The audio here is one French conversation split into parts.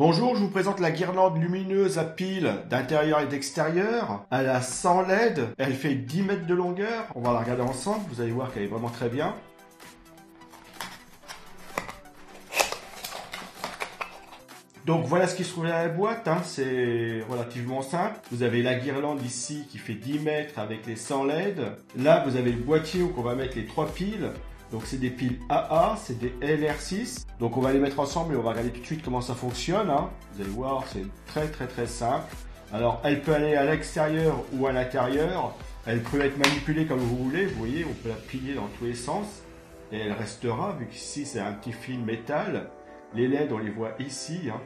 Bonjour, je vous présente la guirlande lumineuse à piles d'intérieur et d'extérieur. Elle a 100 LED, elle fait 10 mètres de longueur. On va la regarder ensemble, vous allez voir qu'elle est vraiment très bien. Donc voilà ce qui se trouve dans la boîte, hein. C'est relativement simple. Vous avez la guirlande ici qui fait 10 mètres avec les 100 LED. Là vous avez le boîtier où on va mettre les 3 piles. Donc c'est des piles AA, c'est des LR6. Donc on va les mettre ensemble et on va regarder tout de suite comment ça fonctionne, hein. Vous allez voir, c'est très simple. Alors elle peut aller à l'extérieur ou à l'intérieur. Elle peut être manipulée comme vous voulez. Vous voyez, on peut la plier dans tous les sens. Et elle restera, vu qu'ici c'est un petit fil métal. Les LED on les voit ici, hein.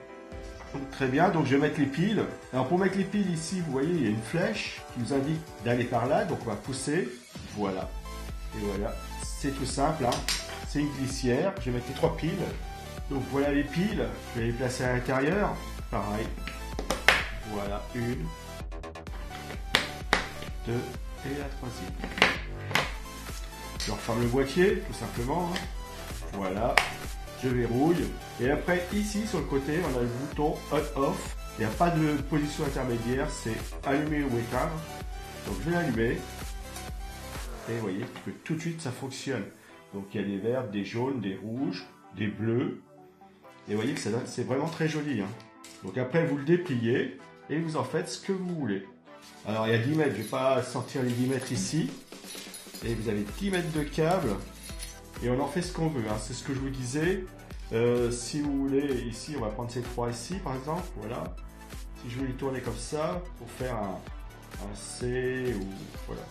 Très bien, donc je vais mettre les piles. Alors pour mettre les piles ici, vous voyez, il y a une flèche qui nous indique d'aller par là. Donc on va pousser, voilà. Et voilà, c'est tout simple, hein. C'est une glissière. Je vais mettre les 3 piles. Donc voilà les piles, je vais les placer à l'intérieur. Pareil, voilà, 1, 2 et la 3e. Je referme le boîtier, tout simplement, hein. Voilà. Je verrouille. Et après, ici, sur le côté, on a le bouton on-off. Il n'y a pas de position intermédiaire, c'est allumer ou éteindre. Donc, je vais l'allumer. Et vous voyez que tout de suite, ça fonctionne. Donc, il y a des verts, des jaunes, des rouges, des bleus. Et vous voyez que c'est vraiment très joli, hein. Donc, après, vous le dépliez et vous en faites ce que vous voulez. Alors, il y a 10 mètres. Je ne vais pas sortir les 10 mètres ici. Et vous avez 10 mètres de câble. Et on en fait ce qu'on veut, hein. C'est ce que je vous disais. Si vous voulez, ici, on va prendre ces 3 ici, par exemple. Voilà. Si je veux les tourner comme ça, pour faire un C, ou voilà.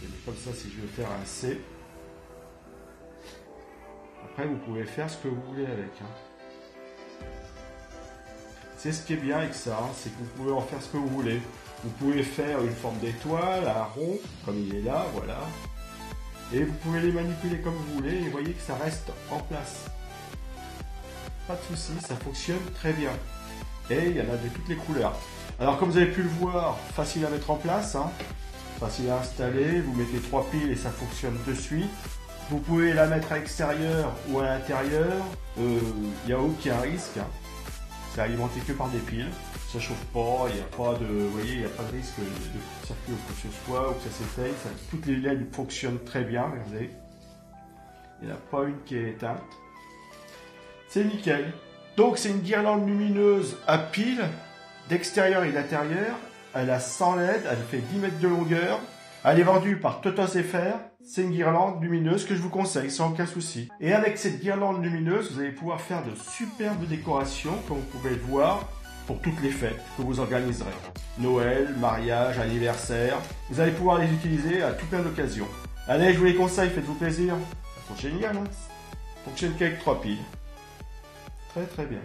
Je vais comme ça si je veux faire un C. Après, vous pouvez faire ce que vous voulez avec, hein. C'est ce qui est bien avec ça, hein, c'est que vous pouvez en faire ce que vous voulez. Vous pouvez faire une forme d'étoile, un rond, comme il est là, voilà. Et vous pouvez les manipuler comme vous voulez et vous voyez que ça reste en place. Pas de souci, ça fonctionne très bien. Et il y en a de toutes les couleurs. Alors comme vous avez pu le voir, facile à mettre en place, hein, facile à installer. Vous mettez 3 piles et ça fonctionne de suite. Vous pouvez la mettre à l'extérieur ou à l'intérieur. Il n'y a aucun risque, hein. C'est alimenté que par des piles. Ça chauffe pas, il n'y a pas de, vous voyez, il n'y a pas de risque de circuit ou quoi que ce soit, ou que ça s'éteille. Toutes les LED fonctionnent très bien, regardez. Il n'y en a pas une qui est éteinte. C'est nickel. Donc c'est une guirlande lumineuse à piles, d'extérieur et d'intérieur. Elle a 100 LED, elle fait 10 mètres de longueur. Elle est vendue par Totos FR. C'est une guirlande lumineuse que je vous conseille sans aucun souci. Et avec cette guirlande lumineuse, vous allez pouvoir faire de superbes décorations, comme vous pouvez le voir, pour toutes les fêtes que vous organiserez. Noël, mariage, anniversaire. Vous allez pouvoir les utiliser à tout plein d'occasions. Allez, je vous les conseille, faites-vous plaisir. Ça fonctionne génial, hein. Ça fonctionne qu'avec 3 piles. Très bien.